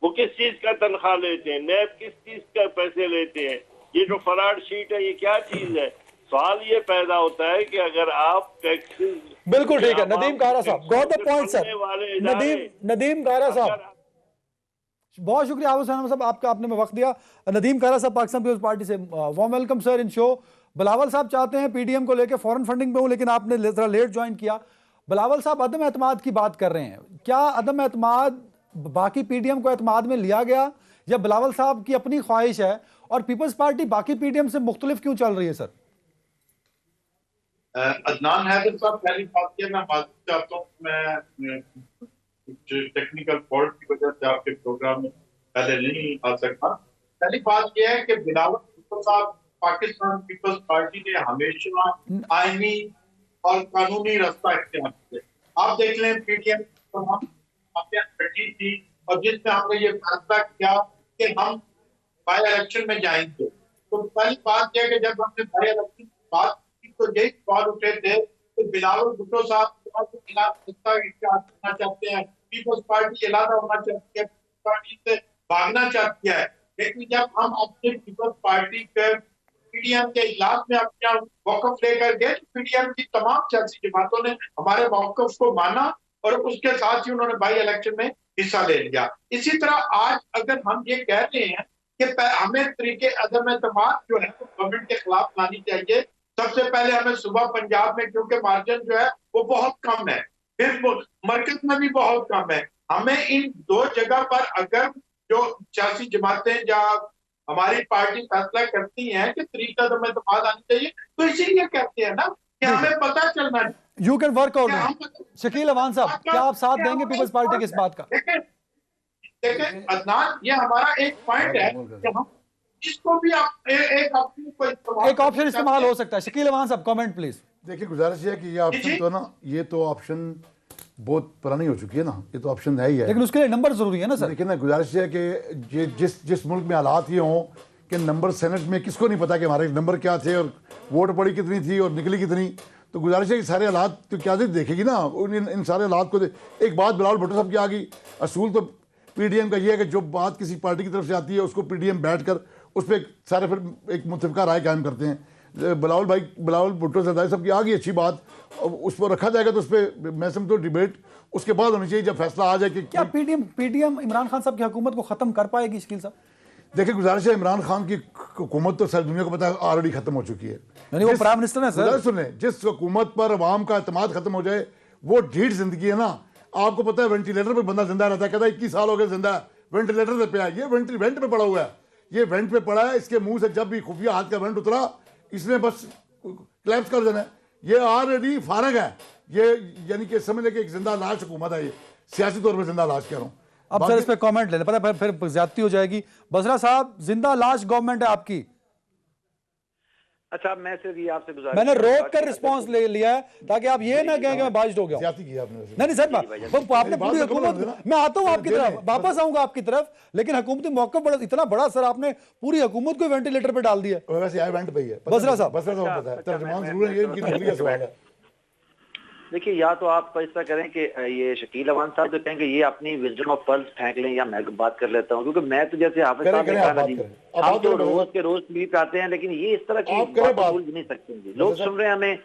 वो किस चीज का तनख्वाह लेते हैं? नैब किस चीज का पैसे लेते हैं? ये जो फराड शीट है, ये क्या चीज है? सवाल ये पैदा होता है कि अगर आप टैक्सेस, बिल्कुल ठीक है नदीम कारा साहब, got the point sir. Nadeem कारा साहब, बहुत शुक्रिया आबू सैनम साहब आपका, आपने में वक्त दिया। नदीम कारा साहब पाकिस्तान पीपल्स पार्टी से, वार्म वेलकम सर इन शो। बिलावल साहब चाहते हैं PDM को लेकर फॉरेन फंडिंग पे हूं, लेकिन आपने जरा लेट ज्वाइन किया। बिलावल साहब अदम एतमाद की बात कर रहे हैं, क्या अदम एतमाद बाकी PDM को एतमाद में लिया गया या बिलावल साहब की अपनी ख्वाहिश है, और पीपल्स पार्टी बाकी PDM से मुख्तलिफ क्यों चल रही है सर? अदनान हैदर साहब, पहली बात यह मैं माफी चाहता हूँ, मैं कुछ टेक्निकल फॉल्ट की वजह से आपके प्रोग्राम में पहले नहीं आ सकता। पहली बात यह है कि बिलावल भुट्टो साहब पाकिस्तान पीपल्स पार्टी ने हमेशा आईनी और कानूनी रास्ता इख्तियार किया। आप देख लें PDM बैठी थी और जिसमें हमने ये फैसला किया कि हम बाई इलेक्शन में जाएंगे। तो पहली बात यह कि जब हमने बाई इलेक्शन की बात की तो यही सवाल उठे थे कि बिलावल भुट्टो साहब करना चाहते हैं, पीपल्स पार्टी अलग होना चाहती है, पार्टी से भागना चाहती है। लेकिन जब हम अपने पीपल्स पार्टी के PDM के इलाज में अपना मौकफ लेकर गए, PDM की तमाम सियासी जमातों ने हमारे मौकफ को माना और उसके साथ ही उन्होंने बाई इलेक्शन में हिस्सा ले लिया। इसी तरह आज अगर हम ये कह रहे हैं कि हमें तरीके अदम एतमाद जो है वो गवर्नमेंट के खिलाफ लानी चाहिए, सबसे पहले हमें सुबह पंजाब में, क्योंकि मार्जिन जो है वो बहुत कम है, फिर मरकज में भी बहुत कम है, हमें इन 2 जगह पर अगर जो सियासी जमातें या हमारी पार्टी फैसला करती हैं कि तरीका अदम एतमाद आनी चाहिए, तो इसीलिए कहते हैं ना कि हमें पता चलना चाहिए। You can work out. Shakeel Awan साहब, क्या आप साथ देंगे पीपल्स पार्टी की इस बात का? देखिए अदनान, ये हमारा एक पॉइंट है कि हम इसको भी आप एक ऑप्शन इस्तेमाल हो सकता है। शकील अवान साहब कमेंट प्लीज। देखिए गुजारिश है कि ये ऑप्शन तो ना, ये तो ऑप्शन बहुत पुरानी हो चुकी है ना, ये तो ऑप्शन है ही है, लेकिन उसके लिए नंबर जरूरी है ना सर। देखिए ना, गुजारिश है कि जिस मुल्क में हालात ये हों कि नंबर सेनेट में किसको नहीं पता कि हमारे नंबर क्या थे और वोट पड़ी कितनी थी और निकली कितनी, तो गुजारिश है कि सारे हालात तो क्या देखेगी ना, इन सारे हालात को एक बात बिलावल भुट्टो साहब की आ गई, असूल तो PDM का ये है कि जो बात किसी पार्टी की तरफ से आती है उसको PDM बैठकर उस पर सारे फिर एक मुतफिका राय कायम करते हैं। बिलावल भुट्टो सरदारी साहब की आ गई अच्छी बात, उस पर रखा जाएगा, तो उस पर मैं समझता हूँ डिबेट उसके बाद होनी चाहिए जब फैसला आ जाए कि क्या PDM इमरान खान साहब की हुकूमत को खत्म कर पाएगी? शकील साहब देखिए गुजारिश है, इमरान खान की हुकूमत तो सारी दुनिया को पता है ऑलरेडी खत्म हो चुकी है, यानी वो प्राइम मिनिस्टर है सर। सुने, जिस हुकूमत पर अवाम का एतमाद खत्म हो जाए वो ढीठ जिंदगी है ना। आपको पता है वेंटिलेटर पे बंदा जिंदा रहता है, कहता है 21 साल हो गए जिंदा है, वेंटिलेटर पे है, ये वेंट पे पड़ा हुआ है, ये वेंट पे पड़ा है, इसके मुंह से जब भी खुफिया हाथ का वेंट उतरा इसने बस क्लैप्स कर देना है, ये ऑलरेडी फारग है, ये यानी कि समझ लें कि एक जिंदा लाश हुकूमत है, ये सियासी तौर पर जिंदा लाश कह रहा हूँ। अब सर इस पे कमेंट ले, पता है फिर ज्यादती हो जाएगी। बसरा साहब, जिंदा लाश गवर्नमेंट है आपकी। अच्छा, मैं सिर्फ ये आपसे गुजारिश, मैंने रोक कर रिस्पांस ले लिया है ताकि आप ये ना कहें कि मैं बाजिद हो गया। नहीं सर, आपने पूरी हुकूमत, मैं आता हूं आपकी तरफ, वापस आऊंगा आपकी तरफ, लेकिन हुकूमती मौका बड़ा इतना बड़ा सर, आपने पूरी हुकूमत को वेंटिलेटर पे डाल दिया। वैसे इवेंट पे ही है बसरा साहब, पता है, तर्जुमान जरूर है, ये इनकी नौकरी का सवाल है। देखिए, या तो आप इस तरह करें कि ये शकील अवान साहब जो कहेंगे ये अपनी विजडम ऑफ पर्ल्स फेंक लें, या मैं बात कर लेता हूँ, क्योंकि मैं तो जैसे हाफिज साहब ने कहा ना जी, हम तो रोज के रोज मीट आते हैं, लेकिन ये इस तरह की बात भूल नहीं सकते जी। लोग सुन रहे हैं हमें,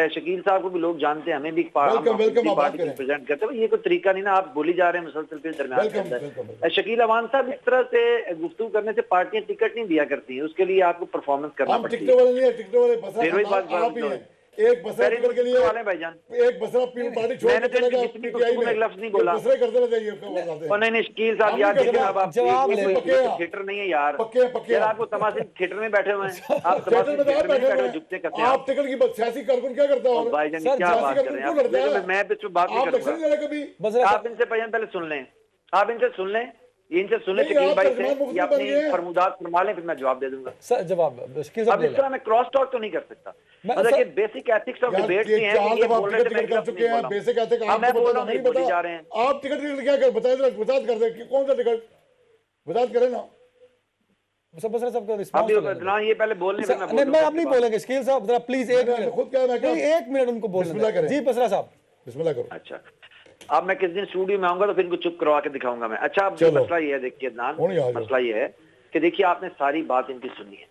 शकील साहब को भी लोग जानते हैं, हमें भी पार्टी रिप्रेजेंट करते हैं, ये कोई तरीका नहीं ना, आप बोली जा रहे हैं मुसलसल के दरमियान के अंदर। शकील अवान साहब इस तरह से गुफ्तगू करने से पार्टियां टिकट नहीं दिया करती हैं, उसके लिए आपको परफॉर्मेंस करना पड़ता है। एक बसरा टिकट के लिए भाईजान, एक बसरा पार्टी छोड़ मैंने तो लफ्ज नहीं बोला। नहीं शकील साहब यार, थिएटर नहीं है यार, यार आपको तमाशे थिएटर में बैठे हुए हैं, आप तमाशे थिएटर में बैठे हुए जुगते करते हैं। आप टिकट की सियासी कारकुन क्या करता है भाईजान, क्या बात कर रहे हैं? मैं इस पर बात नहीं करूंगा, आप इनसे पहले सुन लें, आप इनसे सुन लें, इनसे सुन शकील भाई से, ये अपनी फरमुदात फरमा लें, फिर मैं जवाब दे दूंगा। सर जवाब अब इस तरह मैं क्रॉस टॉक तो नहीं कर सकता, मतलब कि बेसिक एथिक्स ऑफ डिबेट भी हैं कि ये बोल रहे थे, मैं कर चुके हैं बेसिक एथिक्स, मैं बोल रहा हूं, नहीं बोली जा रहे हैं। आप टिकट क्या कर बताए कर दे, कौन सा टिकट बता करें ना। सब सबका रिस्पांस ये पहले बोलने, फिर नहीं मैं आप नहीं बोलेंगे शकील साहब, जरा प्लीज एक मिनट, खुद क्या मैं एक मिनट उनको बोलने दें। जी बसरा साहब बिस्मिल्लाह करो। अच्छा, अब मैं किस दिन स्टूडियो में आऊंगा तो फिर इनको चुप करवा के दिखाऊंगा मैं। अच्छा, अब मसला ये है, देखिए अदनान, मसला ये है कि देखिए आपने सारी बात इनकी सुनी है,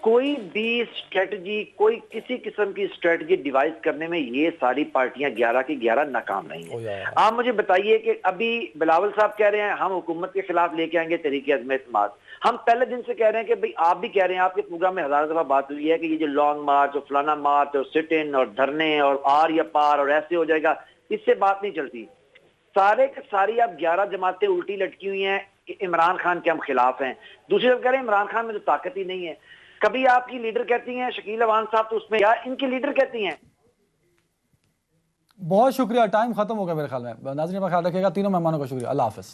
कोई भी स्ट्रेटजी, कोई किसी किस्म की स्ट्रेटजी डिवाइस करने में ये सारी पार्टियां 11 की 11 नाकाम नहीं है। आप मुझे बताइए कि अभी बिलावल साहब कह रहे हैं हम हुकूमत के खिलाफ लेके आएंगे तरीके अज़्म इत्तेमाद, हम पहले दिन से कह रहे हैं कि भाई, आप भी कह रहे हैं, आपके प्रोग्राम में हजारों दफा बात हुई है कि ये जो लॉन्ग मार्च और फलाना मार्च और सिट इन और धरने और आर या पार और ऐसे हो जाएगा, इससे बात नहीं चलती। सारे के सारी अब 11 जमातें उल्टी लटकी हुई हैं कि इमरान खान के हम खिलाफ हैं। दूसरी तरफ कह रहे हैं इमरान खान में तो ताकत ही नहीं है। कभी आपकी लीडर कहती हैं शकील अवान साहब, तो उसमें या इनकी लीडर कहती हैं। बहुत शुक्रिया, टाइम खत्म हो गया मेरे ख्याल में। नाज़रीन अपना ख्याल रखिएगा, तीनों मेहमानों का शुक्रिया, अल्लाह हाफिज।